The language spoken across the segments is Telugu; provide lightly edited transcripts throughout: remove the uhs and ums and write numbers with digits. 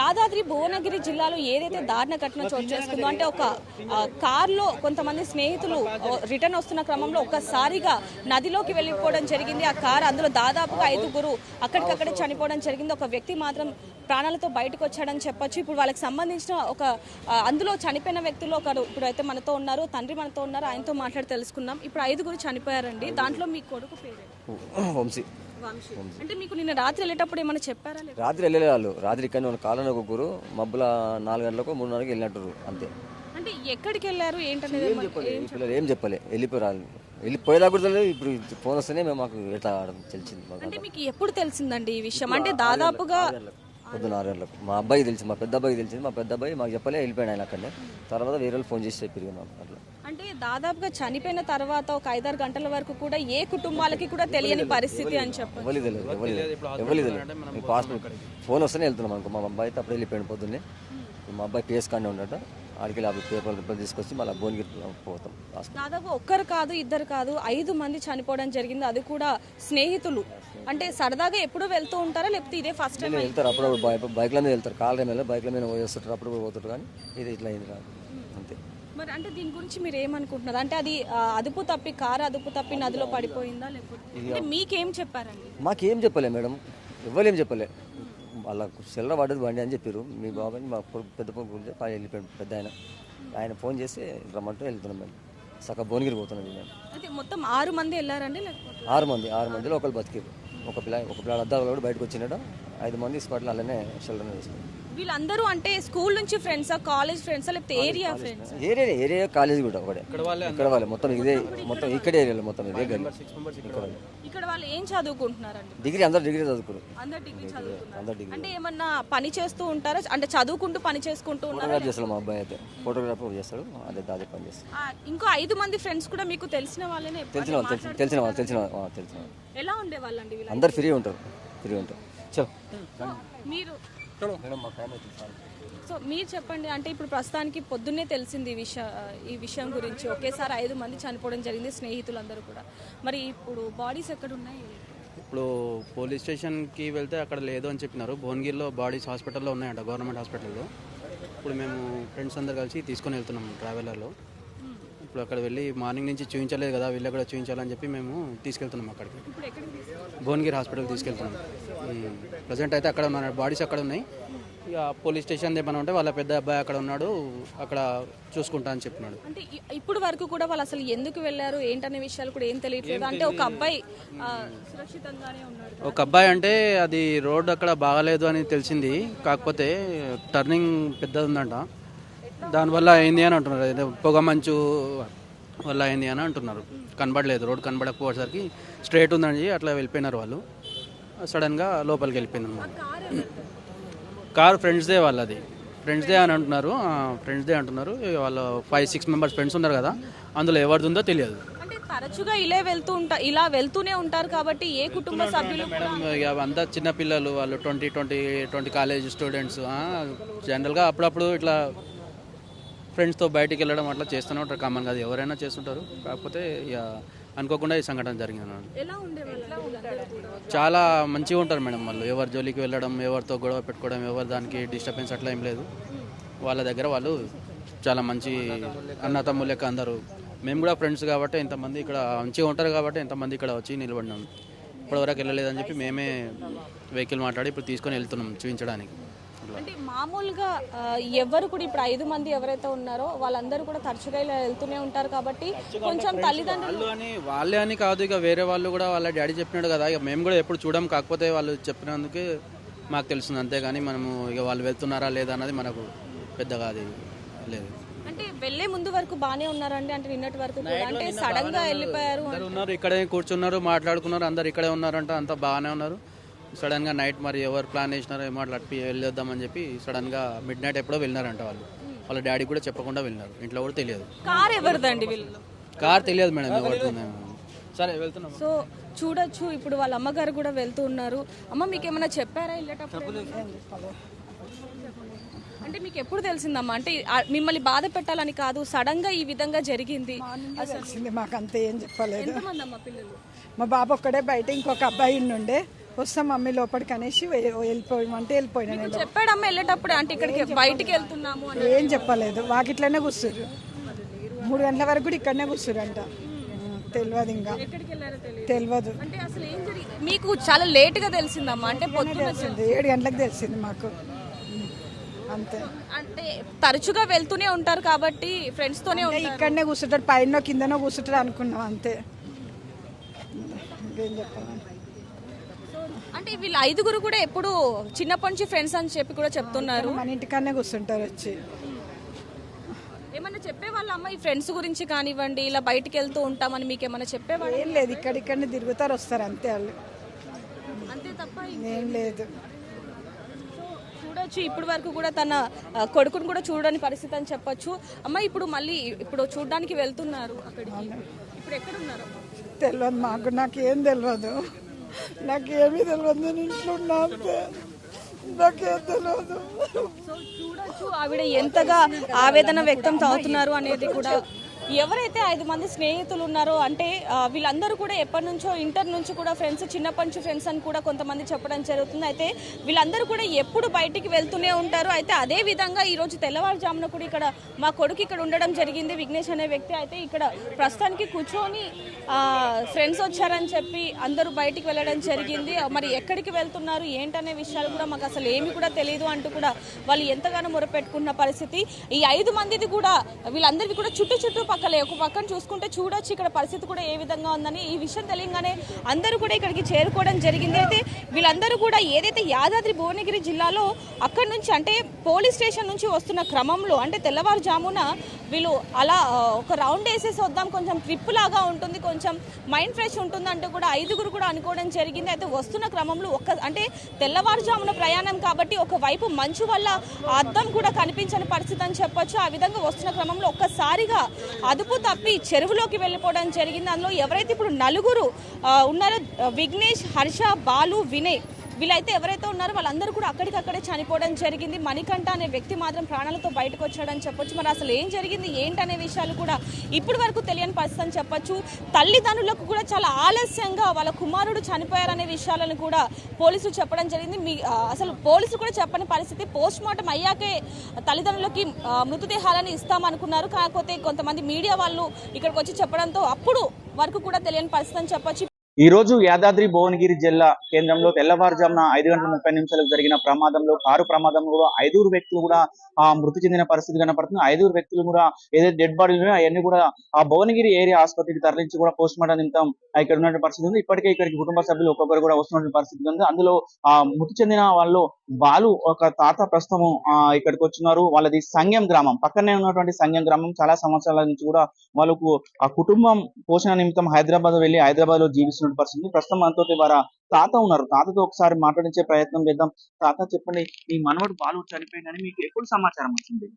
యాదాద్రి భువనగిరి జిల్లాలో ఏదైతే దారుణ ఘటన చోటు చేసుకుందో అంటే ఒక కార్లో కొంతమంది స్నేహితులు రిటర్న్ వస్తున్న క్రమంలో ఒక్కసారిగా నదిలోకి వెళ్ళిపోవడం జరిగింది ఆ కార్. అందులో దాదాపుగా 5గురు అక్కడికక్కడే చనిపోవడం జరిగింది. ఒక వ్యక్తి మాత్రం ప్రాణాలతో బయటకు వచ్చాడని చెప్పొచ్చు. ఇప్పుడు వాళ్ళకి సంబంధించిన ఒక అందులో చనిపోయిన వ్యక్తులు ఒకరు ఇప్పుడైతే మనతో ఉన్నారు, తండ్రి మనతో ఉన్నారు, ఆయనతో మాట్లాడి తెలుసుకుందాం. ఇప్పుడు 5గురు చనిపోయారండి. దాంట్లో మీ కొడుకు పేరు వంశీ. అంటే మీకు నిన్న రాత్రి వెళ్ళేటప్పుడు ఏమైనా చెప్పారా? రాత్రి వెళ్ళలే వాళ్ళు. రాత్రి ఇక్కడ కాలంలో ఒకరు మబ్బుల 4 గంటలకు 3:30కి వెళ్ళినట్టు అంతే. అంటే ఎక్కడికి వెళ్ళారు ఏంటనేది ఏం చెప్పలే. వెళ్ళిపోయేదా కూడా తెలియదు. ఇప్పుడు ఫోన్ వస్తేనే మాకు ఎట్లా తెలిసింది. అంటే మీకు ఎప్పుడు తెలిసిందండి ఈ విషయం? అంటే దాదాపుగా పొద్దున్న 6 గంటలకు మా అబ్బాయికి తెలిసింది, మా పెద్ద అబ్బాయికి తెలిసింది. మా పెద్ద అబ్బాయి మాకు చెప్పలే, వెళ్ళిపోయాడు ఆయన అక్కడనే. తర్వాత వేరే వాళ్ళు ఫోన్ చేసి చెప్పారు మాకు అట్లా. అంటే దాదాపుగా చనిపోయిన తర్వాత ఒక 5-6 గంటల వరకు కూడా ఏ కుటుంబాలకి కూడా తెలియని పరిస్థితి అని చెప్పారు. ఎవరికి తెలియదు. పాస్పోర్ట్ ఫోన్ వస్తేనే వెళ్తున్నాం అనుకో. మా అబ్బాయి అయితే అప్పుడు వెళ్ళిపోయాడు పొద్దున్నే. మా అబ్బాయి పిఎస్ కానే ఉండట. ఆడికి పేపర్ తీసుకొచ్చి మళ్ళీ భువనగిరి పోతాం. దాదాపు ఒక్కరు కాదు, ఇద్దరు కాదు, 5 మంది చనిపోవడం జరిగింది. అది కూడా స్నేహితులు. అంటే సరదాగా ఎప్పుడు వెళ్తూ ఉంటారా లేకపోతే ఇదే ఫస్ట్ టైం వెళ్తారు? అప్పుడు బైక్ల మీద వెళ్తారు, కాళ్ళ మీద బైక్ల మీద పోయేస్తుంటారు. అప్పుడు పోతుంటారు. కానీ ఇది ఇట్లా అయింది కాదు అంతే. మరి అంటే దీని గురించి మీరు ఏమనుకుంటున్నారు? అంటే అది కారు అదుపు తప్పి నదిలో పడిపోయిందా లేకపోతే మీకేం చెప్పారండి? మాకేం చెప్పలే మేడం, ఎవరేం చెప్పలే. వాళ్ళ సెల్ల పడ్డది బండి అని చెప్పారు. మీ బాబాయ్ మా పెద్ద గురించి వెళ్ళిపోయాడు పెద్ద ఆయన ఫోన్ చేసి రమ్మంటూ వెళ్తున్నాం మేము. సగం భువనగిరి పోతున్నాం మేము. అయితే మొత్తం 6 మంది వెళ్ళారండి లేకపోతే 6 మందిలో ఒకరు బతికారు. ఒక పిల్లలు అద్దాలు కూడా బయటకు వచ్చినాడు. 5 మంది స్పాట్లో అలానే షెల్టర్ వేసుకున్నారు. వీళ్ళందరూ అంటే స్కూల్ నుంచి ఫ్రెండ్సా, కాలేజ్ ఫ్రెండ్సా లేకపోతే ఏరియా ఫ్రెండ్స్? ఏరియా కాలేజ్ కూడా ఒకటే. ఇక్కడ వాళ్ళే మొత్తం ఇక్కడే ఏరియాలో మొత్తం ఇదే గల్లీ. ఇక్కడ వాళ్ళు ఏం చదువుకుంటున్నారండి? డిగ్రీ, అందరు డిగ్రీ చదువుకున్నారు. అందరు డిగ్రీ చదువుకున్నారు. అంటే ఏమన్నా పని చేస్తూ ఉంటారా? అంటే చదువుకుంటూ పని చేసుకుంటూ ఉంటారా? ఫోటోగ్రాఫ్ చేస్తాడు మా అబ్బాయి అయితే. ఫోటోగ్రాఫర్ చేస్తాడు. అదే పని చేస్తాడు. ఇంకో 5 మంది ఫ్రెండ్స్ కూడా మీకు తెలిసిన వాళ్ళనే? తెలిసిన వాళ్ళు. ఎలా ఉండేవాళ్ళండి వీళ్ళు? అందరు ఫ్రీ ఉంటారు. మీరు సో మీరు చెప్పండి. అంటే ఇప్పుడు ప్రస్తుతానికి పొద్దున్నే తెలిసింది ఈ విషయం గురించి. ఒకేసారి 5 మంది చనిపోవడం జరిగింది, స్నేహితులందరూ కూడా. మరి ఇప్పుడు బాడీస్ ఎక్కడ ఉన్నాయి? ఇప్పుడు పోలీస్ స్టేషన్కి వెళ్తే అక్కడ లేదు అని చెప్పినారు. భువనగిరిలో బాడీస్ హాస్పిటల్లో ఉన్నాయంట, గవర్నమెంట్ హాస్పిటల్లో. ఇప్పుడు మేము ఫ్రెండ్స్ అందరు కలిసి తీసుకొని వెళ్తున్నాం ట్రావెలర్లో. ఇప్పుడు అక్కడ వెళ్ళి మార్నింగ్ నుంచి చూపించలేదు కదా, వీళ్ళు కూడా చూపించాలని చెప్పి మేము తీసుకెళ్తున్నాం అక్కడికి. భువనగిరి హాస్పిటల్ తీసుకెళ్తున్నాం. ప్రజెంట్ అయితే అక్కడ ఉన్న బాడీస్ అక్కడ ఉన్నాయి. ఇక పోలీస్ స్టేషన్ ఏమైనా ఉంటే వాళ్ళ పెద్ద అబ్బాయి అక్కడ ఉన్నాడు, అక్కడ చూసుకుంటా అని చెప్పినాడు. అంటే ఇప్పుడు వరకు కూడా వాళ్ళు అసలు ఎందుకు వెళ్ళారు ఏంటనే విషయాలు కూడా ఏం తెలియట్లేదు. అంటే ఒక అబ్బాయి సురక్షితంగానే ఉన్నాడు. ఒక అబ్బాయి అంటే అది రోడ్ అక్కడ బాగాలేదు అని తెలిసింది. కాకపోతే టర్నింగ్ పెద్దది ఉందంట, దానివల్ల అయింది అని అంటున్నారు. అదే పొగ మంచు వల్ల అయింది అని అంటున్నారు. కనబడలేదు, రోడ్ కనబడకపోయేసరికి స్ట్రైట్ ఉందండి, అట్లా వెళ్ళిపోయినారు వాళ్ళు. సడన్గా లోపలికి వెళ్ళిపోయింది అన్నమాట. కార్ ఫ్రెండ్స్దే వాళ్ళది, ఫ్రెండ్స్దే అని అంటున్నారు. ఫ్రెండ్స్దే అంటున్నారు. వాళ్ళు 5-6 మెంబర్స్ ఫ్రెండ్స్ ఉన్నారు కదా, అందులో ఎవరిది ఉందో తెలియదు. అంటే తరచుగా ఇలా వెళ్తూనే ఉంటారు కాబట్టి ఏ కుటుంబ సభ్యులు మేడం ఇక అంతా చిన్నపిల్లలు, వాళ్ళు 20 కాలేజ్ స్టూడెంట్స్. జనరల్గా అప్పుడప్పుడు ఇట్లా ఫ్రెండ్స్తో బయటికి వెళ్ళడం అట్లా చేస్తూనే ఉంటారు. కామన్ కాదు, ఎవరైనా చేస్తుంటారు. కాకపోతే ఇక అనుకోకుండా ఈ సంఘటన జరిగింది. చాలా మంచిగా ఉంటారు మేడం వాళ్ళు. ఎవరి జోలికి వెళ్ళడం, ఎవరితో గొడవ పెట్టుకోవడం, ఎవరి దానికి డిస్టర్బెన్స్ అట్లా ఏం లేదు. వాళ్ళ దగ్గర వాళ్ళు చాలా మంచి అన్న తమ్ముళ్ళ లెక్క అందరూ. మేము కూడా ఫ్రెండ్స్ కాబట్టి ఇంతమంది ఇక్కడ మంచిగా ఉంటారు కాబట్టి ఇంతమంది ఇక్కడ వచ్చి నిలబడినాం. ఇప్పటివరకు వెళ్ళలేదని చెప్పి మేమే వెహికల్ మాట్లాడి ఇప్పుడు తీసుకొని వెళ్తున్నాం చూపించడానికి. అంటే మామూలుగా ఎవరు కూడా ఇప్పుడు 5 మంది ఎవరైతే ఉన్నారో వాళ్ళందరూ కూడా తరచుగా ఇలా వెళ్తూనే ఉంటారు కాబట్టి కొంచెం తల్లిదండ్రులు వాళ్ళే అని కాదు, ఇక వేరే వాళ్ళు కూడా వాళ్ళ డాడీ చెప్పినాడు కదా, ఇక మేము కూడా ఎప్పుడు చూడం. కాకపోతే వాళ్ళు చెప్పినందుకు మాకు తెలుస్తుంది అంతేగాని మనము ఇక వాళ్ళు వెళ్తున్నారా లేదా అన్నది మనకు పెద్దగా అది లేదు. అంటే వెళ్లే ముందు వరకు బాగానే ఉన్నారండి? అంటే నిన్నటి వరకు అంటే సడన్ గా వెళ్ళిపోయారు ఉన్నారు, ఇక్కడే కూర్చున్నారు, మాట్లాడుకున్నారు, అందరు ఇక్కడే ఉన్నారంట, అంతా బాగానే ఉన్నారు. సడన్గా నైట్ మరి ఎవరు ప్లాన్ చేసినారో ఏమో అట్లా వెళ్ళొద్దామని చెప్పి సడన్గా మిడ్ నైట్ ఎప్పుడో వెళ్ళినారంట వాళ్ళు. వాళ్ళ డాడీ కూడా చెప్పకుండా వెళ్ళినారు, ఇంట్లో కూడా తెలియదు. కార్ ఎవరిదండి? కార్ తెలియదు మేడం ఎవరిది. సరే వెళ్తున్నాం. సో చూడొచ్చు, ఇప్పుడు వాళ్ళ అమ్మగారు కూడా వెళ్తూ ఉన్నారు. అమ్మ మీకు ఏమైనా చెప్పారా వెళ్ళేటప్పుడు? అంటే మీకు ఎప్పుడు తెలిసిందమ్మా? అంటే మిమ్మల్ని బాధ పెట్టాలని కాదు, సడన్ గా ఈ విధంగా జరిగింది. మాకు అంతే ఏం చెప్పలేదు. ఎంతమంది అమ్మ పిల్లలు? మా బాబు ఒక్కడే బయట, ఇంకొక అబ్బాయి ఉండే వస్తాం మమ్మీ లోపలికి అనేసి వెళ్ళిపోయామంటే వెళ్ళిపోయినా నేను. చెప్పాడమ్మ వెళ్ళేటప్పుడు అంటే ఇక్కడికి బయటికి వెళ్తున్నాము అని. ఏం చెప్పలేదు, వాకిట్లోనే కూర్చుర్రు. 3 గంటల వరకు కూడా ఇక్కడనే కూర్చురంట. తెలియదు, ఇంకా ఎక్కడికి వెళ్ళారో తెలియదు. తెలియదు. అంటే అసలు ఏం జరిగింది మీకు? చాలా లేట్గా తెలిసిందమ్మా, అంటే పొద్దున తెలిసింది 7 గంటలకు తెలిసింది మాకు, అంతే. అంటే తరచుగా వెళ్తూనే ఉంటారు కాబట్టి ఫ్రెండ్స్ తోనే ఉంటారు. ఇక్కడనే కూర్చుంటాడు, పైన కిందనో కూర్చుంటాడు అనుకున్నాం, అంతే. ఇంకేం చెప్పాలి. అంటే వీళ్ళ 5గురు కూడా ఎప్పుడు చిన్నప్పటి నుంచి ఫ్రెండ్స్ అని చెప్పి కూడా చెప్తున్నారు. మన ఇంటికాడనే కూర్చుంటారు వచ్చి. ఏమన్నా చెప్పేవాళ్ళ అమ్మ ఈ ఫ్రెండ్స్ గురించి కానివ్వండి, ఇలా బయటికి వెళ్తూ ఉంటామని మీకు ఏమన్నా చెప్పేవాళ్ళు? ఏం లేదు, ఇక్కడిక్కడనే తిరుగుతారు వస్తారు, అంతే. వాళ్ళు అంతే తప్ప ఏం లేదు. చూడొచ్చు ఇప్పటి వరకు కూడా తన కొడుకుని కూడా చూడని పరిస్థితి అని చెప్పొచ్చు. అమ్మ ఇప్పుడు మళ్ళీ ఇప్పుడు చూడడానికి వెళ్తున్నారు అక్కడికి, ఇప్పుడు ఎక్కడ ఉన్నారు? తెలియదు మాకు, నాకేం తెలియదు, నాకేమీ తెలియదు. నేను ఇంట్లో ఉన్నా, అంతే. నాకేం తెలియదు. సో చూడొచ్చు ఆవిడ ఎంతగా ఆవేదన వ్యక్తం అవుతున్నారు అనేది కూడా. ఎవరైతే 5 మంది స్నేహితులు ఉన్నారో అంటే వీళ్ళందరూ కూడా ఎప్పటి నుంచో ఇంటర్ నుంచి కూడా ఫ్రెండ్స్, చిన్నప్పటి నుంచి ఫ్రెండ్స్ అని కూడా కొంతమంది చెప్పడం జరుగుతుంది. అయితే వీళ్ళందరూ కూడా ఎప్పుడు బయటికి వెళ్తూనే ఉంటారు. అయితే అదే విధంగా ఈరోజు తెల్లవారుజామున కూడా ఇక్కడ మా కొడుకు ఇక్కడ ఉండడం జరిగింది, విఘ్నేష్ అనే వ్యక్తి. అయితే ఇక్కడ ప్రస్తుతానికి కూర్చొని ఫ్రెండ్స్ వచ్చారని చెప్పి అందరూ బయటికి వెళ్ళడం జరిగింది. మరి ఎక్కడికి వెళ్తున్నారు ఏంటనే విషయాలు కూడా మాకు అసలు ఏమి కూడా తెలియదు అంటూ కూడా వాళ్ళు ఎంతగానో మొరపెట్టుకున్న పరిస్థితి. ఈ 5 మందిది కూడా వీళ్ళందరికీ కూడా చుట్టూ పక్కలే ఒక పక్కన చూసుకుంటే చూడొచ్చు ఇక్కడ పరిస్థితి కూడా ఏ విధంగా ఉందని. ఈ విషయం తెలియగానే అందరూ కూడా ఇక్కడికి చేరుకోవడం జరిగింది. అయితే వీళ్ళందరూ కూడా ఏదైతే యాదాద్రి భువనగిరి జిల్లాలో అక్కడి నుంచి అంటే పోలీస్ స్టేషన్ నుంచి వస్తున్న క్రమంలో అంటే తెల్లవారుజామున వీళ్ళు అలా ఒక రౌండ్ వేసేసి వద్దాం, కొంచెం ట్రిప్ లాగా ఉంటుంది, కొంచెం మైండ్ ఫ్రెష్ ఉంటుంది అంటూ కూడా 5గురు కూడా అనుకోవడం జరిగింది. అయితే వస్తున్న క్రమంలో అంటే తెల్లవారుజామున ప్రయాణం కాబట్టి ఒకవైపు మంచు వల్ల అద్దం కూడా కనిపించని పరిస్థితి అని చెప్పొచ్చు. ఆ విధంగా వస్తున్న క్రమంలో ఒక్కసారిగా అదుపు తప్పి చెరువులోకి వెళ్ళిపోవడం జరిగింది. అందులో ఎవరైతే ఇప్పుడు 4 ఉన్నారో విఘ్నేష్, హర్ష, బాలు, వినయ్ వీళ్ళైతే ఎవరైతే ఉన్నారో వాళ్ళందరూ కూడా అక్కడికక్కడే చనిపోవడం జరిగింది. మణికంఠ అనే వ్యక్తి మాత్రం ప్రాణాలతో బయటకు వచ్చాడని చెప్పొచ్చు. మరి అసలు ఏం జరిగింది ఏంటనే విషయాలు కూడా ఇప్పటి వరకు తెలియని పరిస్థితి అని చెప్పొచ్చు. తల్లిదండ్రులకు కూడా చాలా ఆలస్యంగా వాళ్ళ కుమారుడు చనిపోయారనే విషయాలను కూడా పోలీసులు చెప్పడం జరిగింది. అసలు పోలీసులు కూడా చెప్పని పరిస్థితి. పోస్ట్ మార్టం అయ్యాకే తల్లిదండ్రులకి మృతదేహాలను ఇస్తామనుకున్నారు. కాకపోతే కొంతమంది మీడియా వాళ్ళు ఇక్కడికి వచ్చి చెప్పడంతో అప్పుడు వరకు కూడా తెలియని పరిస్థితి అని చెప్పొచ్చు. ఈ రోజు యాదాద్రి భువనగిరి జిల్లా కేంద్రంలో తెల్లవారుజామున 5:30 జరిగిన ప్రమాదంలో, కారు ప్రమాదంలో 5 వ్యక్తులు కూడా మృతి చెందిన పరిస్థితి కనపడుతుంది. 5 వ్యక్తులు కూడా ఏదైతే డెడ్ బాడీలు అవన్నీ కూడా ఆ భువనగిరి ఏరియా ఆసుపత్రికి తరలించి కూడా పోస్ట్ మార్టం నిమిత్తం ఇక్కడ ఉన్నటువంటి పరిస్థితి ఉంది. ఇప్పటికే ఇక్కడికి కుటుంబ సభ్యులు ఒక్కొక్కరు కూడా వస్తున్నటువంటి పరిస్థితి ఉంది. అందులో మృతి చెందిన వాళ్ళు బాలు ఒక తాత ప్రస్తుతం ఇక్కడికి వచ్చినారు. వాళ్ళది సంగం గ్రామం, పక్కనే ఉన్నటువంటి సంగం గ్రామం. చాలా సంవత్సరాల నుంచి కూడా వాళ్ళకు ఆ కుటుంబం పోషణ నిమిత్తం హైదరాబాద్ వెళ్లి హైదరాబాద్ లో జీవిస్తున్న పరిస్థితి. ప్రస్తుతం మనతో వారి తాత ఉన్నారు. తాతతో ఒకసారి మాట్లాడించే ప్రయత్నం చేద్దాం. తాత చెప్పండి, ఈ మనవడు బాలు చనిపోయిందని మీకు ఎప్పుడు సమాచారం వచ్చింది?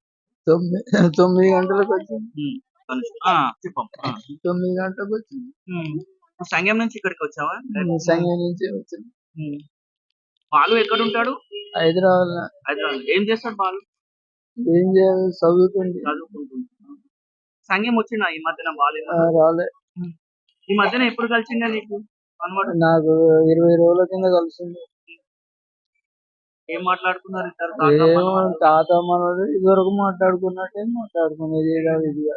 9 గంటలకు వచ్చింది. చెప్పం. 9 గంటలకు వచ్చింది. సంగం నుంచి ఇక్కడికి వచ్చావా? సంగం నుంచి వచ్చింది. బాలు ఎక్కడ ఉంటాడు? హైదరాబాద్. ఏం చేస్తాడు బాలు? ఏం చేయాలి, చదువుతుంది. సంగం వచ్చిందా ఈ మధ్యన? బాలు రాలే. ఈ మధ్యన ఎప్పుడు కలిసిందా నీకు మనవాడు? నాకు 20 రోజుల కింద కలిసింది. ఏం మాట్లాడుకున్నారు ఇద్దరు? తాత మనోడు ఇదివరకు మాట్లాడుకున్నట్టే మాట్లాడుకునేది. ఇదిగా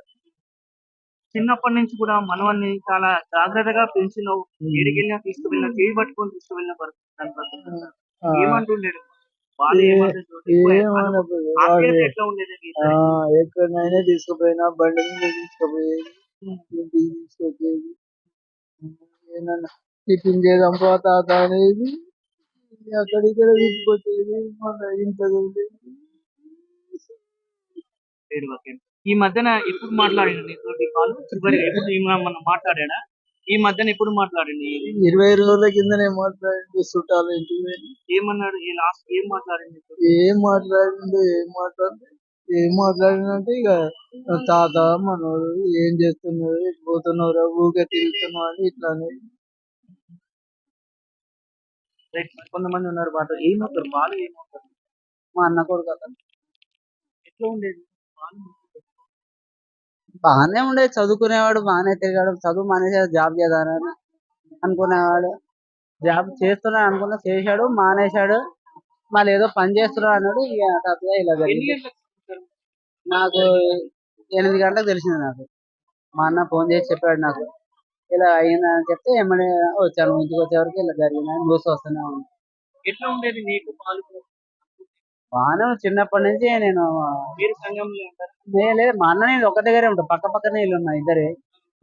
చిన్నప్పటి నుంచి కూడా మనవాడిని చాలా జాగ్రత్తగా పెంచినావు. ఏడికెళ్ళినా తీసుకువెళ్ళినా, చేయి పట్టుకొని తీసుకువెళ్ళిన పరిస్థితి. ఏమంటుండేది ఎట్లా ఉండేది? ఎక్కడైనా తీసుకుపోయినా బండి మీద తీసుకుపోయేది, ఇంటికి తీసుకొచ్చేది. ఏమన్నా టిఫిన్ చేద్దాం తాత అనేది అక్కడిక్కడ తీసుకొచ్చేది. మన ఇంట్లో ఈ మధ్యన ఎప్పుడు మాట్లాడింది నీతోటి బాలు? ఎప్పుడు మనం మాట్లాడా? ఈ మధ్యన ఎప్పుడు మాట్లాడింది? 20 రోజుల కిందనే మాట్లాడింది. చుట్టాలు ఇంటికి ఏమన్నాడు? ఈ లాస్ట్ ఏం మాట్లాడింది? ఏం మాట్లాడిందంటే ఇక తాత మనోడు ఏం చేస్తున్నారు, పోతున్నారు, ఊరికే తిరుగుతున్నావు అని ఇట్లా అనేది. కొంతమంది ఉన్నారు బాట. ఏమవుతారు బాలు? ఏమవుతారు? మా అన్న కొడుకు అతను. ఎట్లా ఉండేది బాలు? బాగానే ఉండేది, చదువుకునేవాడు, బాగానే తిరిగాడు. చదువు మానేసి జాబ్ చేద్దామని అనుకునేవాడు. జాబ్ చేస్తున్నా అనుకున్నా, చేశాడు, మానేశాడు, మళ్ళీ ఏదో పని చేస్తున్నా అన్నాడు. ఇక హఠాత్తుగా ఇలా జరిగింది. నాకు 8 గంటలకు తెలిసింది. నాకు మా అన్న ఫోన్ చేసి చెప్పాడు నాకు, ఇలా అయిందని చెప్తే ఏమని వచ్చాను. ఇంటికి వచ్చేవరకు ఇలా జరిగిందని న్యూస్ వస్తూనే ఉంది. ఎట్లా ఉండేది నీకు పాలు? బాగానే చిన్నప్పటి నుంచి నేను మీరు సంఘంలో ఉంటారు. లేదు, మా అన్న నేను ఒక దగ్గరే ఉంటాం, పక్క పక్కనే ఇల్లు ఉన్నాయి ఇద్దరే.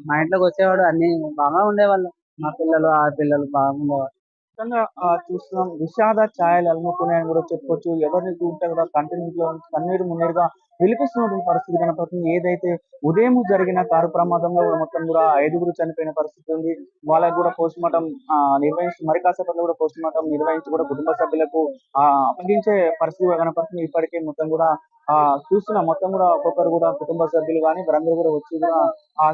మా ఇంట్లోకి వచ్చేవాడు, అన్ని బాగా ఉండేవాళ్ళు. మా పిల్లలు ఆ పిల్లలు బాగుండేవాళ్ళు. ఖచ్చితంగా చూస్తున్నాం విషాద ఛాయలు అలుముకున్నాయని కూడా చెప్పొచ్చు. ఎవరిని చూస్తే కూడా కంటిన్యూలో కన్నీరు మున్నీరుగా విలిపిస్తున్నటువంటి పరిస్థితి కనపడుతుంది. ఏదైతే ఉదయం జరిగిన కారు ప్రమాదంలో కూడా మొత్తం కూడా 5గురు చనిపోయిన పరిస్థితి ఉంది. వాళ్ళకి కూడా పోస్ట్ మార్టం నిర్వహించి మరి కాసేపట్లో కూడా పోస్ట్ మార్టం నిర్వహించి కూడా కుటుంబ సభ్యులకు అప్పగించే పరిస్థితి కూడా కనపడుతుంది. ఇప్పటికే మొత్తం కూడా చూస్తున్నాం, మొత్తం కూడా ఒక్కొక్కరు కూడా కుటుంబ సభ్యులు కానీ వారందరూ కూడా వచ్చి కూడా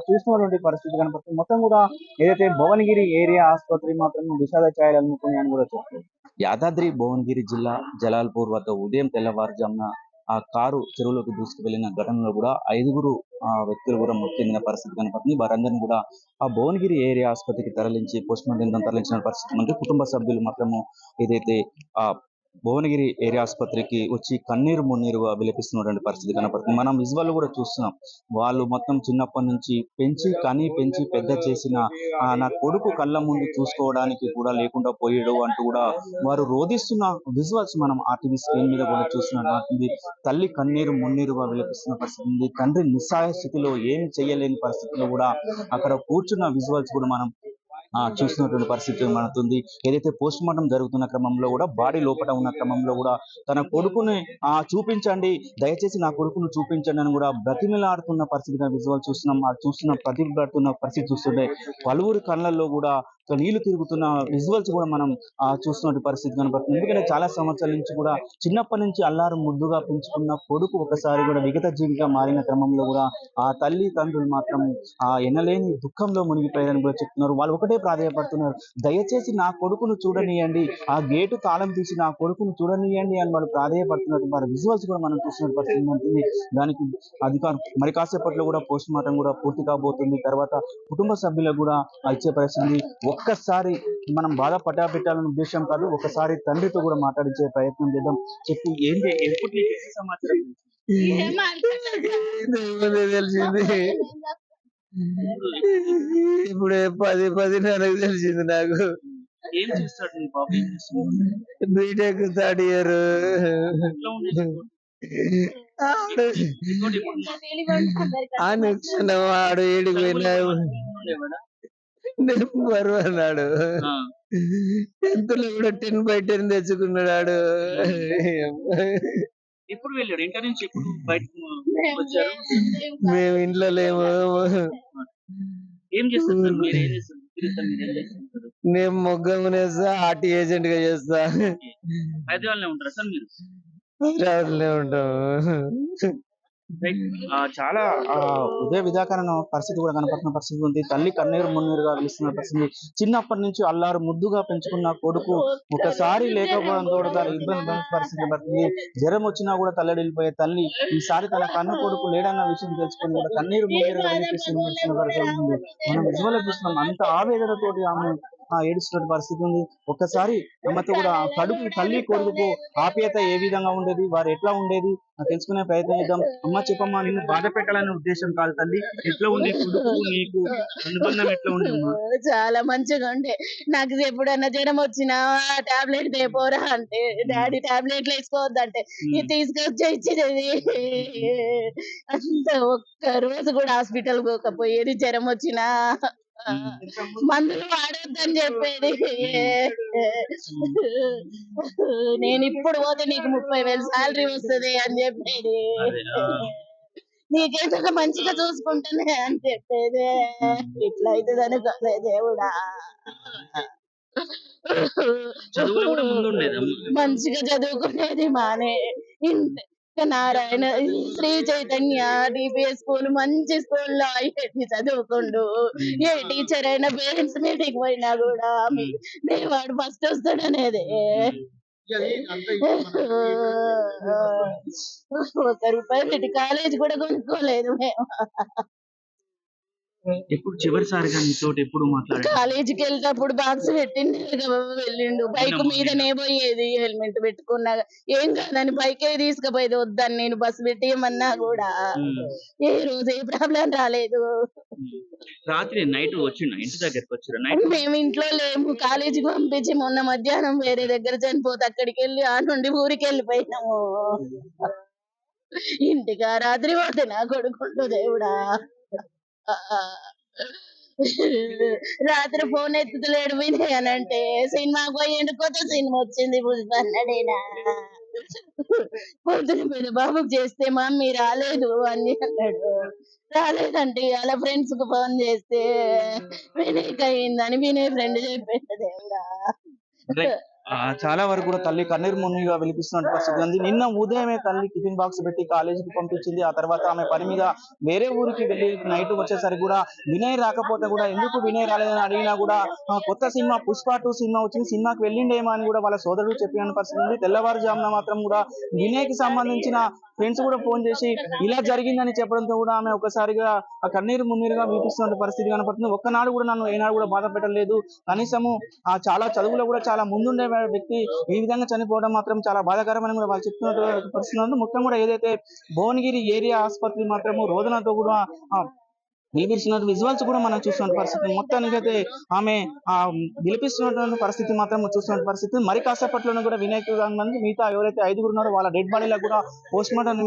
చూస్తున్నటువంటి పరిస్థితి కనపడుతుంది. మొత్తం కూడా ఏదైతే భువనగిరి ఏరియా ఆసుపత్రి మాత్రం విషాద ఛాయలు అలుముకున్నాయని కూడా చెప్తుంది. యాదాద్రి భువనగిరి జిల్లా జలాల్పూర్ వద్ద ఉదయం తెల్లవారుజామున ఆ కారు చెరువులోకి దూసుకువెళ్లిన ఘటనలో కూడా 5గురు వ్యక్తులు కూడా మృతి చెందిన పరిస్థితి కనపడుతుంది. వారందరినీ కూడా ఆ భువనగిరి ఏరియా ఆసుపత్రికి తరలించి పోస్ట్ మార్టం తరలించిన పరిస్థితి ఉంది. కుటుంబ సభ్యులు మాత్రము ఏదైతే ఆ భువనగిరి ఏరియా ఆసుపత్రికి వచ్చి కన్నీరు మున్నీరుగా విలపిస్తున్నటువంటి పరిస్థితి కనపడుతుంది. మనం విజువల్ కూడా చూస్తున్నాం. వాళ్ళు మొత్తం చిన్నప్పటి నుంచి పెంచి పెద్ద చేసిన నా కొడుకు కళ్ళ ముందు చూసుకోవడానికి కూడా లేకుండా పోయాడు అంటూ కూడా వారు రోధిస్తున్న విజువల్స్ మనం ఆర్టీవీ స్క్రీన్ మీద కూడా చూస్తున్నట్టుంది. తల్లి కన్నీరు మున్నీరుగా విలపిస్తున్న పరిస్థితి ఉంది. తండ్రి నిస్సహాయ స్థితిలో ఏమి చేయలేని పరిస్థితిలో కూడా అక్కడ కూర్చున్న విజువల్స్ కూడా మనం చూస్తున్నటువంటి పరిస్థితి మనతుంది. ఏదైతే పోస్ట్ మార్టం జరుగుతున్న క్రమంలో కూడా బాడీ లోపల ఉన్న క్రమంలో కూడా తన కొడుకుని చూపించండి, దయచేసి నా కొడుకును చూపించండి అని కూడా బ్రతిమిలాడుతున్న పరిస్థితి విజువల్ చూస్తున్నాం. చూస్తున్న ప్రతిపడుతున్న పరిస్థితి చూస్తుంటే పలువురి కళ్ళల్లో కూడా నీళ్లు తిరుగుతున్న విజువల్స్ కూడా మనం చూస్తున్న పరిస్థితి కనపడుతుంది. ఎందుకంటే చాలా సంవత్సరాల నుంచి కూడా చిన్నప్పటి నుంచి అల్లారు ముద్దుగా పెంచుకున్న కొడుకు ఒకసారి కూడా విగత జీవిగా మారిన క్రమంలో కూడా ఆ తల్లి తండ్రులు మాత్రం ఎనలేని దుఃఖంలో మునిగిపోయారని కూడా చెప్తున్నారు. వాళ్ళు ఒకటే ప్రాధాయపడుతున్నారు, దయచేసి నా కొడుకును చూడనియండి, ఆ గేటు తాళం తీసి నా కొడుకును చూడనియండి అని వాళ్ళు ప్రాధాయపడుతున్నారు. వారి విజువల్స్ కూడా మనం చూస్తున్న పరిస్థితి ఉంటుంది. దానికి అధికారం మరి కాసేపట్లో కూడా పోస్ట్ మార్టం కూడా పూర్తి కాబోతుంది. తర్వాత కుటుంబ సభ్యులకు కూడా ఇచ్చే పరిస్థితి. ఒక్కసారి మనం బాధ పట్టాపెట్టాలనే ఉద్దేశం కాదు, ఒకసారి తండ్రితో కూడా మాట్లాడించే ప్రయత్నం చేద్దాం. చెప్పు ఏంటి ఎప్పుడు సమాచారం తెలిసింది ఇప్పుడు 10-10:30 తెలిసింది నాకు. ఏం చేస్తాడు నీ బాబు? ఏం చేస్తున్నాడు? B Tech third year. అనుక్షణం ఆడు ఏడికి పోయినా నెంబర్ అన్నాడు. 10th లో కూడా 10/10 తెచ్చుకున్నాడు ఆడు. ఎప్పుడు వెళ్ళాడు? ఇంటర్ నుంచి ఎప్పుడు బయటకు వచ్చారు? మేము ఇంట్లో లేము. ఏం చేస్తారు మీరు? నేను మొగ్గం వేస్తా, ఆర్టీ ఏజెంట్ గా చేస్తా. హైదరాబాద్ లో ఉంటారా సార్ మీరు? హైదరాబాద్లో ఉంటాం. చాలా హృదయ విధాకరణ పరిస్థితి కూడా కనపడుతున్న పరిస్థితి ఉంది. తల్లి కన్నీరు మున్నీరుగా వెలుస్తున్న పరిస్థితి. చిన్నప్పటి నుంచి అల్లారు ముద్దుగా పెంచుకున్న కొడుకు ఒకసారి లేకపోవడం కూడా చాలా ఇబ్బంది పరిస్థితి పడుతుంది. జ్వరం వచ్చినా కూడా తల్లడిల్లిపోయే తల్లి ఈసారి తన కన్న కొడుకు లేడన్న విషయం తెలుసుకుని కూడా కన్నీరు మున్నీరుగా వినిపిస్తున్న పరిస్థితి ఉంది. మనం విజువల్ చూస్తున్నాం, అంత ఆవేదనతోటి ఆమె ఏడుస్తున్న పరిస్థితి ఉంది. ఒక్కసారి అమ్మతో కూడా కడుపు తల్లి కొడుకు ఆప్యాయత ఏ విధంగా ఉండేది, వారు ఎట్లా ఉండేది తెలుసుకునే ప్రయత్నం చేద్దాం. అమ్మ చెప్పమ్మా, నిన్ను బాధ పెట్టాలనే ఉద్దేశం కాదు తల్లి, ఎట్లా ఉండే కొడుకు నీకు అనుబంధం ఎట్లా ఉండే? చాలా మంచిగా ఉండే. నాకు ఎప్పుడన్నా జ్వరం వచ్చినా టాబ్లెట్ తేపోరా అంటే డాడీ టాబ్లెట్లు వేసుకోవద్దంటే తీసుకొచ్చి ఇచ్చేది. అంత ఒక్క రోజు కూడా హాస్పిటల్ పోకపోయేది. జ్వరం వచ్చినా మందులు వాడొద్దని చెప్పేది. నేను ఇప్పుడు పోతే నీకు 30,000 శాలరీ వస్తుంది అని చెప్పేది. నీకేదో మంచిగా చూసుకుంటానే అని చెప్పేది. ఇట్లా అవుతుంది అనుకోలే దేవుడా. మంచిగా చదువుకునేది మానే. నారాయణ శ్రీ చైతన్య డిపిఎస్ స్కూల్ మంచి స్కూల్లో అయ్యేది చదువుకుండు. ఏ టీచర్ అయినా పేరెంట్స్ మీటింగ్ పోయినా కూడా వాడు ఫస్ట్ వస్తాడనేది. 1 రూపాయి పెట్టి కాలేజ్ కూడా కొనుక్కోలేదు మేము. ఎప్పుడు చివరిసారిగా నీతోటి ఎప్పుడు మాట్లాడాడు? కాలేజీకి వెళ్తేప్పుడు బాక్స్ పెట్టిండు వెళ్ళిండు. బైక్ మీదనే పోయేది హెల్మెట్ పెట్టుకున్నా. ఏం కాదని బైకే తీసుకుపోయేది. వద్దని నేను బస్సు పెట్టియమన్నా కూడా ఏ రోజు ఏ ప్రాబ్లం రాలేదు. రాత్రి నైట్ వచ్చిండ ఇంటి దగ్గరికి వచ్చిండ్రా నైట్? మేము ఇంట్లో లేము. కాలేజీకి పంపించి మొన్న మధ్యాహ్నం వేరే దగ్గర చనిపోతే అక్కడికి వెళ్ళి ఆ నుండి ఊరికి వెళ్ళిపోయినాము. ఇంటికి రాత్రి పోతే నా కొడుకుంటూ దేవుడా. రాత్రి ఫోన్ ఎత్తుతలేడు వినయ్ అని అంటే సినిమాకి పోయిండు. కొత్త సినిమా వచ్చింది పుష్ప అన్నాడేనా. పొద్దున పెద్ద బాబుకి చేస్తే మమ్మీ రాలేదు అని అన్నాడు. రాలేదంటే అలా ఫ్రెండ్స్ కు ఫోన్ చేస్తే వినయ్కి అయిందని వినయ్ ఫ్రెండ్ చెప్పాడు దేవుడా. చాలా వరకు కూడా తల్లి కన్నీరు మున్నీరుగా విలిపిస్తున్న పరిస్థితి ఉంది. నిన్న ఉదయమే తల్లి టిఫిన్ బాక్స్ పెట్టి కాలేజీకి పంపించింది. ఆ తర్వాత ఆమె పని మీద వేరే ఊరికి వెళ్ళి నైట్ వచ్చేసరికి కూడా వినయ్ రాకపోతే కూడా ఎందుకు వినయ్ రాలేదని అడిగినా కూడా కొత్త సినిమా పుష్ప 2 సినిమా వచ్చింది, సినిమాకి వెళ్ళిండేమో అని కూడా వాళ్ళ సోదరుడు చెప్పిన పరిస్థితి ఉంది. తెల్లవారుజామున మాత్రం కూడా వినయ్ కి సంబంధించిన ఫ్రెండ్స్ కూడా ఫోన్ చేసి ఇలా జరిగిందని చెప్పడంతో కూడా ఆమె ఒకసారిగా ఆ కన్నీరు మున్నీరుగా వినిపిస్తున్న పరిస్థితి కనపడుతుంది. ఒక్కనాడు కూడా నన్ను ఏనాడు కూడా బాధ పెట్టలేదు, కనీసము ఆ చాలా చదువులో కూడా చాలా ముందుండే వ్యక్తి ఈ విధంగా చనిపోవడం మాత్రం చాలా బాధాకరమని కూడా వాళ్ళు చెప్తున్న పరిస్థితుల్లో ముఖ్యం కూడా ఏదైతే భువనగిరి ఏరియా ఆసుపత్రి మాత్రము రోదనతో కూడా నిలిపిస్తున్న విజువల్స్ కూడా మనం చూస్తున్న పరిస్థితి. మొత్తానికైతే ఆమె విలిపిస్తున్నటువంటి పరిస్థితి మాత్రం చూస్తున్న పరిస్థితి. మరి కాసేపట్లోనే కూడా వినాయక మంది మిగతా ఎవరైతే 5 ఉన్నారో వాళ్ళ డెడ్ బాడీలకు కూడా పోస్ట్ మార్టం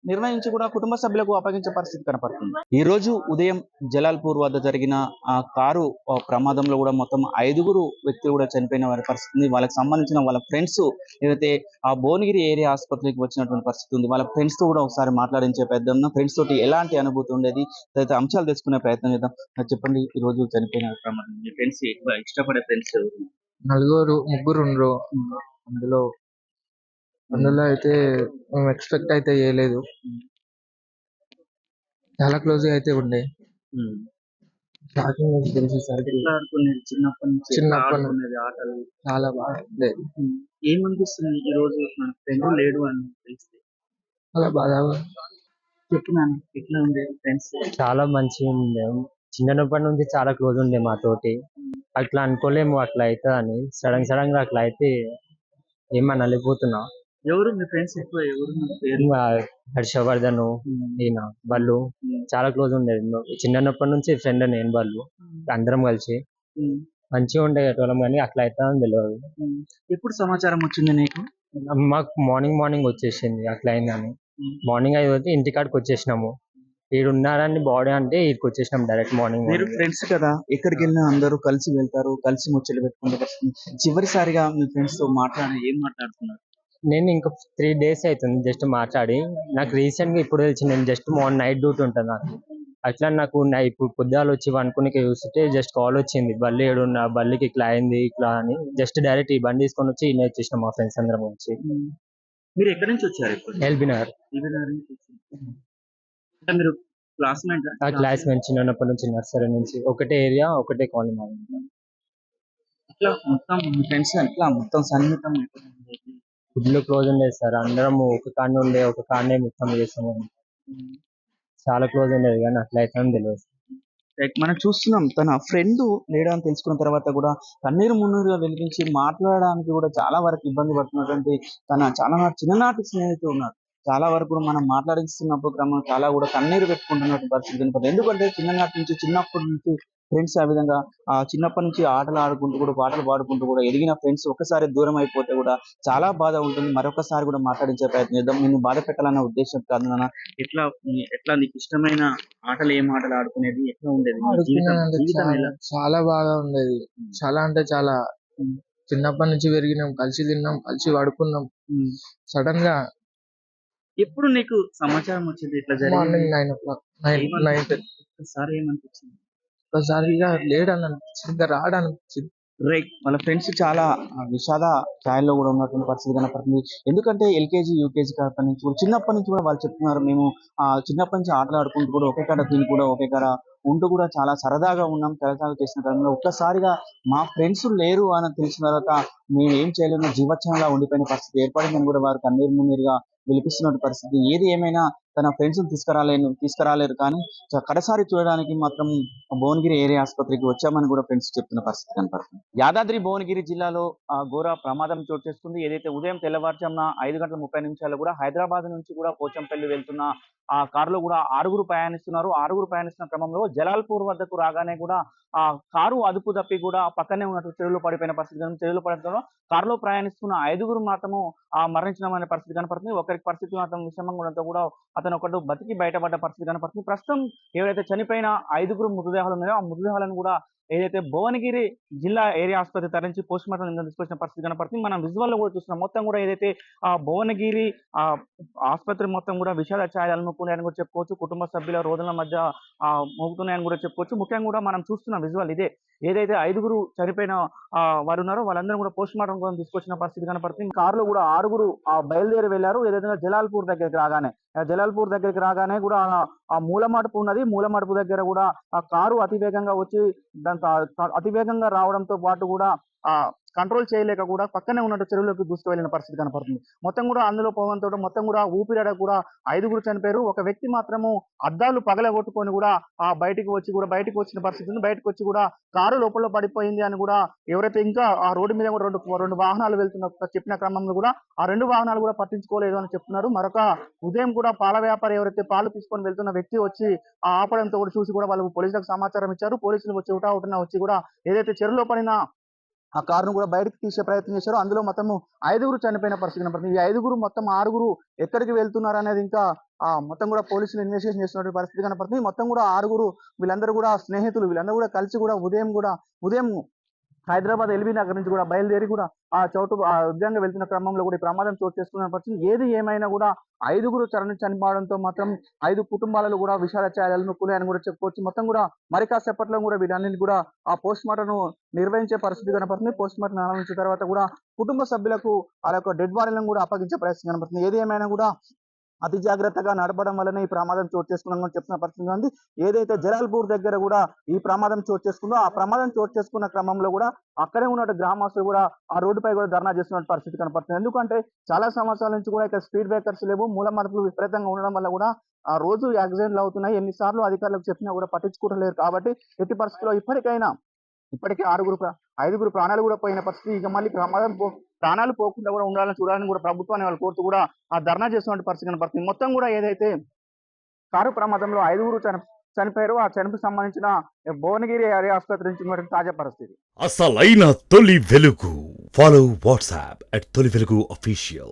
నిర్వహించి కూడా కుటుంబ సభ్యులకు అప్పగించే పరిస్థితి కనపడుతుంది. ఈ రోజు ఉదయం జలాల్పూర్ వద్ద జరిగిన ఆ కారు ప్రమాదంలో కూడా మొత్తం 5 వ్యక్తులు కూడా చనిపోయిన వారి పరిస్థితి ఉంది. వాళ్ళకి సంబంధించిన వాళ్ళ ఫ్రెండ్స్ ఏదైతే ఆ భువనగిరి ఏరియా ఆసుపత్రికి వచ్చినటువంటి పరిస్థితి ఉంది. వాళ్ళ ఫ్రెండ్స్ తో కూడా ఒకసారి మాట్లాడించే ప్రయత్నం, ఫ్రెండ్స్ తోటి ఎలాంటి అనుభూతి ఉండేది తదితర అంశాలు తెలుసుకునే ప్రయత్నం చేద్దాం. చెప్పండి, ఈ రోజు చనిపోయిన ప్రమాదం మీ ఫ్రెండ్స్ ఎక్కువ ఇష్టపడే ఫ్రెండ్స్ ముగ్గురు ఉండరు. అందులో అయితే మేము ఎక్స్పెక్ట్ అయితే చేయలేదు. చాలా క్లోజ్ గా అయితే ఉండే. స్టార్టింగ్ నుంచి తెలిసేసరికి చిన్నప్పటి నుంచి ఆటలు చాలా బాగా ఉండే. ఏమనిపిస్తుంది ఈ రోజు మన ఫ్రెండ్ లేడు అని తెలిస్తే? చాలా బాగా చెప్తున్నాను, ఎట్లా ఉండే ఫ్రెండ్స్? చాలా మంచిగా ఉండే. చిన్నప్పటి నుంచి చాలా క్లోజ్ ఉండే మాతోటి. అట్లా అనుకోలేము అట్లా అవుతుందని. సడన్ గా అట్లా అయితే ఏమనలేకపోతున్నా. ఎవరు మీ ఫ్రెండ్స్ ఎక్కువ? ఎవరు ఇంకా హర్షవర్ధన్, ఈయన వాళ్ళు చాలా క్లోజ్ ఉండేది. చిన్నప్పటి నుంచి ఫ్రెండ్ నేను వాళ్ళు అందరం కలిసి మంచిగా ఉండేటోళ్ళం, కానీ అట్లా అవుతుందని తెలియదు. ఎప్పుడు సమాచారం వచ్చింది నీకు? మాకు మార్నింగ్ వచ్చేసింది అట్లా అయిందని. మార్నింగ్ అయితే ఇంటికాడికి వచ్చేసినాము. ఈడున్నారని బాడీ అంటే ఇక్కడికి వచ్చేసినాం డైరెక్ట్ మార్నింగ్. మీరు ఫ్రెండ్స్ కదా, ఎక్కడికి వెళ్ళినా అందరూ కలిసి వెళ్తారు, కలిసి ముచ్చట్లు పెట్టుకుంటే చివరిసారిగా మీ ఫ్రెండ్స్ తో ఏం మాట్లాడుతున్నారు? నేను ఇంకా 3 days అవుతుంది జస్ట్ మాట్లాడి. నాకు రీసెంట్ గా ఇప్పుడు తెలిసింది. నేను జస్ట్ నైట్ డ్యూటీ ఉంటుంది నాకు. అట్లా నాకు ఇప్పుడు పొద్దుగాల వచ్చి అనుకునే చూస్తే జస్ట్ కాల్ వచ్చింది, బల్లి ఏడున్నా, బల్లికి ఇట్లా అయింది ఇట్లా అని. జస్ట్ డైరెక్ట్ ఈ బండి తీసుకొని వచ్చి ఈయన వచ్చేసినాం మా ఫ్రెండ్స్ అందరం వచ్చి. మీరు ఎక్కడి నుంచి వచ్చారు? ఎల్బీ నగర్. అంటే మీరు క్లాస్మేట్? క్లాస్మేట్, చిన్నప్పటి నుంచి నర్సరీ నుంచి ఒకటే ఏరియా ఒకటే కాలనీ. ఇట్లా మొత్తం ఫ్రెండ్స్ అట్లా మొత్తం సన్నిహితం ఫుడ్ క్లోజ్ ఉండేది సార్. అందరం ఒక కాడనే మొత్తం చేస్తాము. చాలా క్లోజ్ ఉండేది, కానీ అట్లా అయితే తెలియదు. మనం చూస్తున్నాం, తన ఫ్రెండ్ లేడా అని తెలుసుకున్న తర్వాత కూడా కన్నీరు మున్నీరుగా వెలిగించి మాట్లాడడానికి కూడా చాలా వరకు ఇబ్బంది పడుతున్నటువంటి తన చాలా చిన్ననాటి స్నేహితులు ఉన్నారు. చాలా వరకు కూడా మనం మాట్లాడిస్తున్నప్పుడు క్రమం చాలా కూడా కన్నీరు పెట్టుకుంటున్నటువంటి పరిస్థితి కనపడుతుంది. ఎందుకంటే చిన్నప్పటి నుంచి ఫ్రెండ్స్ ఆ విధంగా చిన్నప్పటి నుంచి ఆటలు ఆడుకుంటూ కూడా పాటలు పాడుకుంటూ కూడా ఎదిగిన ఫ్రెండ్స్ ఒక్కసారి దూరం అయిపోతే కూడా చాలా బాధ ఉంటుంది. మరొకసారి కూడా మాట్లాడించే ప్రయత్నం చేద్దాం. నేను బాధ పెట్టాలన్న ఉద్దేశం కాదు నాన్న. ఎట్లా నీకు ఇష్టమైన ఆటలు, ఏం ఆటలు ఆడుకునేది, ఎట్లా ఉండేది జీవితం? చాలా బాగా ఉండేది. చాలా అంటే చాలా. చిన్నప్పటి నుంచి పెరిగినాం, కలిసి తిన్నాం, కలిసి పడుకున్నాం. సడన్ గా ఎప్పుడు నీకు సమాచారం వచ్చింది ఇట్లా మార్నింగ్ 9 o'clock, 9:10 సార్ ఏమనిపించింది? ఒకసారిగా లేడని అనిపించింది, ఇంకా రాడనిపించింది. రైట్, వాళ్ళ ఫ్రెండ్స్ చాలా విషాద ఛాయల్లో కూడా ఉన్నటువంటి పరిస్థితి కనపడుతుంది. ఎందుకంటే ఎల్కేజీ యూకేజీ కాడ నుంచి కూడా చిన్నప్పటి నుంచి కూడా వాళ్ళు చెప్తున్నారు, మేము చిన్నప్పటి నుంచి ఆటలు ఆడుకుంటూ కూడా ఒకే కాడ తిని కూడా ఒకే కాడ ఉంటూ కూడా చాలా సరదాగా ఉన్నాం. సరదాగా చేసిన కాలంలో ఒక్కసారిగా మా ఫ్రెండ్స్ లేరు అని తెలిసిన తర్వాత మేము ఏం చేయలేము, జీవోత్సవంగా ఉండిపోయిన పరిస్థితి ఏర్పడిందని కూడా వారు కన్నీరు మున్నీరుగా విలిపిస్తున్న పరిస్థితి. ఏది ఏమైనా తన ఫ్రెండ్స్ తీసుకురాలేరు కానీ కడసారి చూడడానికి మాత్రం భువనగిరి ఏరియా ఆసుపత్రికి వచ్చామని కూడా ఫ్రెండ్స్ చెప్తున్న పరిస్థితి కనపడుతుంది. యాదాద్రి భువనగిరి జిల్లాలో ఘోర ప్రమాదం చోటు చేసుకుంది. ఏదైతే ఉదయం తెల్లవారుజామున 5:30 కూడా హైదరాబాద్ నుంచి కూడా పోచంపల్లి వెళ్తున్న ఆ కారులో కూడా 6 ప్రయాణిస్తున్నారు. 6 ప్రయాణిస్తున్న క్రమంలో జలాల్పూర్ వద్దకు రాగానే కూడా ఆ కారు అదుపు తప్పి కూడా పక్కనే ఉన్నట్టు చెరువులో పడిపోయిన పరిస్థితి. చెరువులో పడడంలో కారులో ప్రయాణిస్తున్న 5 మాత్రము మరణించడం పరిస్థితి కనపడుతుంది. ఒకరికి పరిస్థితి మాత్రం విషమంగా ఉండడంతో కూడా అతను ఒకటి బతికి బయటపడ్డ పరిస్థితి కనపడుతుంది. ప్రస్తుతం ఎవరైతే చనిపోయిన 5 మృతదేహాలు ఉన్నాయో ఆ మృతదేహాలను కూడా ఏదైతే భువనగిరి జిల్లా ఏరియా ఆసుపత్రి తరలించి పోస్ట్ మార్టం తీసుకొచ్చిన పరిస్థితి కనపడుతుంది. మనం విజువల్ లో కూడా చూస్తున్నాం. మొత్తం కూడా ఏదైతే భువనగిరి ఆసుపత్రి మొత్తం కూడా విషాద ఛాయలను అని కూడా చెప్పుకోవచ్చు. కుటుంబ సభ్యుల రోదనల మధ్య మోగుతున్నాయని కూడా చెప్పుకోవచ్చు. ముఖ్యంగా కూడా మనం చూస్తున్న విజువల్ ఇదే. ఏదైతే 5 చనిపోయిన వారు ఉన్నారో వాళ్ళందరూ కూడా పోస్ట్ మార్టం కోసం తీసుకొచ్చిన పరిస్థితి కనపడుతుంది. కారులో కూడా 6 బయలుదేరి వెళ్లారు. ఏదైతే జలాల్పూర్ దగ్గరికి రాగానే కూడా ఆ మూలమడుపు ఉన్నది. మూలమడుపు దగ్గర కూడా ఆ కారు అతివేగంగా వచ్చి అతివేగంగా రావడంతో పాటు కూడా కంట్రోల్ చేయలేక కూడా పక్కనే ఉన్నట్టు చెరువులోకి దూసుకువెళ్ళిన పరిస్థితి కనపడుతుంది. మొత్తం కూడా అందులో పోవడంతో మొత్తం కూడా ఊపిరాడ కూడా 5 చనిపోయారు. ఒక వ్యక్తి మాత్రము అద్దాలు పగలగొట్టుకొని కూడా బయటికి వచ్చిన పరిస్థితి ఉంది. బయటకు వచ్చి కూడా కారు లోపల పడిపోయింది అని కూడా ఎవరైతే ఇంకా ఆ రోడ్డు మీద కూడా రెండు వాహనాలు వెళ్తున్న చెప్పిన క్రమంలో కూడా ఆ 2 వాహనాలు కూడా పట్టించుకోలేదు అని చెప్తున్నారు. మరొక ఉదయం కూడా పాల వ్యాపారి ఎవరైతే పాలు తీసుకొని వెళ్తున్న వ్యక్తి వచ్చి ఆపడంతో కూడా చూసి కూడా వాళ్ళు పోలీసులకు సమాచారం ఇచ్చారు. పోలీసులు వచ్చి వచ్చి కూడా ఏదైతే చెరువులో పడిన ఆ కారును కూడా బయటకు తీసే ప్రయత్నం చేశారు. అందులో మొత్తము 5 చనిపోయిన పరిస్థితి కనపడుతుంది. ఈ 5 మొత్తం 6 ఎక్కడికి వెళ్తున్నారు అనేది ఇంకా మొత్తం కూడా పోలీసులు ఇన్వెస్టిగేషన్ చేస్తున్న పరిస్థితి కనపడుతుంది. మొత్తం కూడా 6 వీళ్ళందరూ కూడా స్నేహితులు. వీళ్ళందరూ కూడా కలిసి కూడా ఉదయం హైదరాబాద్ ఎల్బీ నగర్ నుంచి కూడా బయలుదేరి కూడా ఉద్యోగంగా వెళ్తున్న క్రమంలో కూడా ఈ ప్రమాదం చోటు చేసుకున్న పరిస్థితి. ఏది ఏమైనా కూడా 5 చనిపోవడంతో మాత్రం 5 కుటుంబాలలో కూడా విషాద ఛాయలను కూలాయని కూడా చెప్పుకోవచ్చు. మొత్తం కూడా మరి కాసేపట్లో కూడా వీటన్నిటి కూడా ఆ పోస్ట్ మార్టం నిర్వహించే పరిస్థితి కనపడుతుంది. పోస్ట్ మార్టం నిర్వహించిన తర్వాత కూడా కుటుంబ సభ్యులకు ఆ యొక్క డెడ్ బాడీలను కూడా అప్పగించే పరిస్థితి కనపడుతుంది. ఏది ఏమైనా కూడా అతి జాగ్రత్తగా నడపడం వల్లనే ఈ ప్రమాదం చోటు చేసుకున్నామని చెప్తున్న పరిస్థితి ఉంది. ఏదైతే జలాల్పూర్ దగ్గర కూడా ఈ ప్రమాదం చోటు చేసుకుందో ఆ ప్రమాదం చోటు చేసుకున్న క్రమంలో కూడా అక్కడే ఉన్న గ్రామస్తులు కూడా ఆ రోడ్డుపై కూడా ధర్నా చేస్తున్న పరిస్థితి కనపడుతుంది. ఎందుకంటే చాలా సంవత్సరాల నుంచి కూడా ఇక్కడ స్పీడ్ బ్రేకర్స్ లేవు. మూల మలుపులు విపరీతంగా ఉండడం వల్ల కూడా ఆ రోజు యాక్సిడెంట్లు అవుతున్నాయి. ఎన్నిసార్లు అధికారులకు చెప్పినా కూడా పట్టించుకోవట్లేరు. కాబట్టి ఎట్టి పరిస్థితుల్లో ఇప్పటికే 5 ప్రాణాలు కూడా పోయిన పరిస్థితి. ఇక మళ్ళీ ప్రాణాలు పోకుండా కూడా చూడాలని కూడా ప్రభుత్వాన్ని వాళ్ళు కోరుతూ కూడా ఆ ధర్నా చేస్తున్న పరిస్థితి కనపడుతుంది. మొత్తం కూడా ఏదైతే కారు ప్రమాదంలో 5 చనిపోయారో ఆ చనిపోయి సంబంధించిన భువనగిరి ఏరియా ఆసుపత్రి నుంచి తాజా పరిస్థితి. అసలైన తొలి వెలుగు. ఫాలో వాట్సాప్ @తొలి వెలుగు official.